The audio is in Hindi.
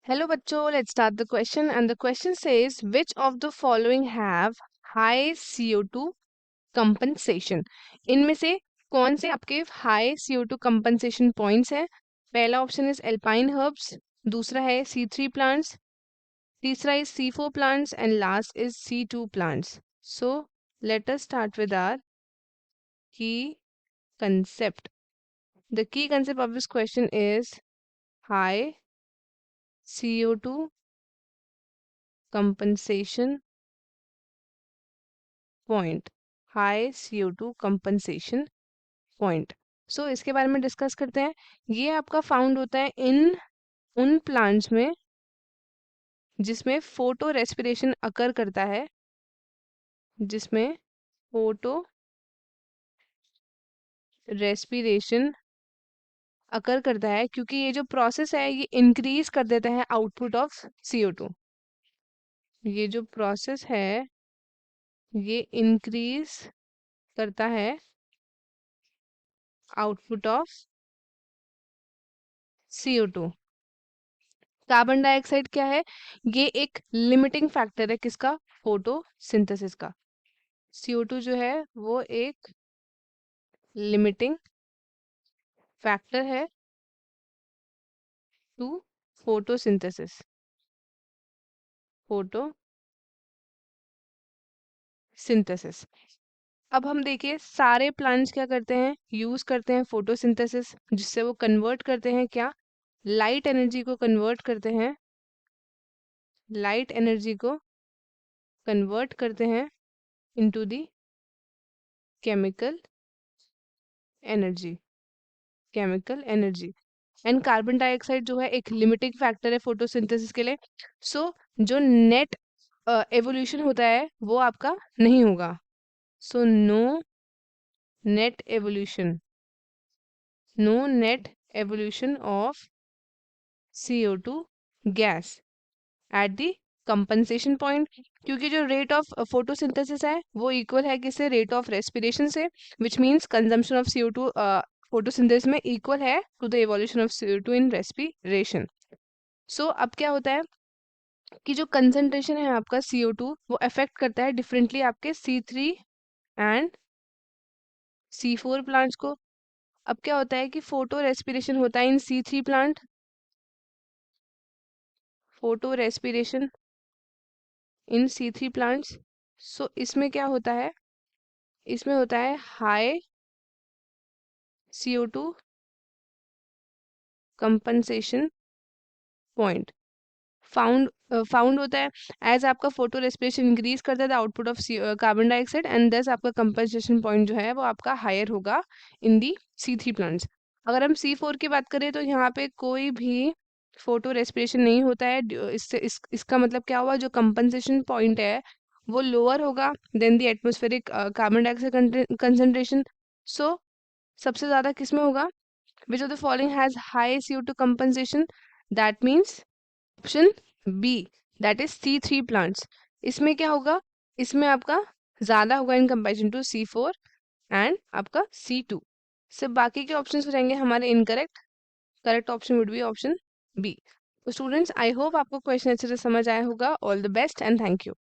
Hello बच्चों, let's start the question and the question says which of the following have high CO2 compensation? इनमें से कौन से आपके high CO2 compensation points हैं? पहला ऑप्शन is alpine herbs, दूसरा है C3 plants, तीसरा is C4 plants and last is C2 plants. So let us start with our key concept. The key concept of this question is high CO2 compensation point, high CO2 compensation point. So इसके बारे में डिस्कस करते हैं. ये आपका फाउंड होता है इन उन प्लांट्स में जिसमें फोटो रेस्पिरेशन अकर करता है, जिसमें फोटो रेस्पिरेशन अकर करता है, क्योंकि ये जो प्रोसेस है ये इंक्रीज कर देता है आउटपुट ऑफ CO2. ये जो प्रोसेस है ये इंक्रीज करता है output of CO2. Carbon dioxide क्या है? ये एक लिमिटिंग फैक्टर है किसका? फोटोसिंथेसिस का. CO2 जो है वो एक लिमिटिंग फैक्टर है टू फोटोसिंथेसिस. फोटोसिंथेसिस. अब हम देखिए सारे प्लांट्स क्या करते हैं, यूज करते हैं फोटोसिंथेसिस, जिससे वो कन्वर्ट करते हैं क्या? लाइट एनर्जी को कन्वर्ट करते हैं, लाइट एनर्जी को कन्वर्ट करते हैं into the chemical energy. Chemical energy. And carbon dioxide जो है एक लिमिटिंग फैक्टर है फोटोसिंथेसिस के लिए. सो जो नेट एवोल्यूशन होता है वो आपका नहीं होगा. So net evolution no net evolution of CO2 gas at the compensation point, क्योंकि जो रेट ऑफ फोटोसिंथेसिस है वो इक्वल है किससे? रेट ऑफ रेस्पिरेशन से, which means consumption of CO2 photosynthesis में इक्वल है to the evolution of CO2 in respiration. So अब क्या होता है कि जो कंसंट्रेशन है आपका CO2 वो अफेक्ट करता है डिफरेंटली आपके C3 एंड C4 प्लांट्स को. अब क्या होता है कि फोटो रेस्पिरेशन होता है in C3 plant, photo respiration in C3 plants. So इसमें क्या होता है? इसमें होता है high CO2 compensation point. Found होता है एज आपका फोटो रेस्पिरेशन इंक्रीज करता है the output of carbon dioxide, and दस आपका कंपनसेशन पॉइंट जो है वो आपका हायर होगा इन दी C3 प्लांट्स. अगर हम C4 की बात करें तो यहाँ पे कोई भी फोटो रेस्पिरेशन नहीं होता है. इससे इसका मतलब क्या हुआ? जो कंपनसेशन पॉइंट है वो लोअर होगा than the atmospheric carbon dioxide concentration. So सबसे ज्यादा किस में होगा? Which of the following has high CO2 compensation? That means option B, that is C3 plants. इसमें क्या होगा? इसमें आपका ज्यादा होगा in comparison to C4 and आपका C2. सिर्फ बाकी के ऑप्शंस हो जाएंगे हमारे incorrect. Correct option would be option B. तो स्टूडेंट्स, आई होप आपको क्वेश्चन अच्छे से समझ आया होगा. All the best and thank you.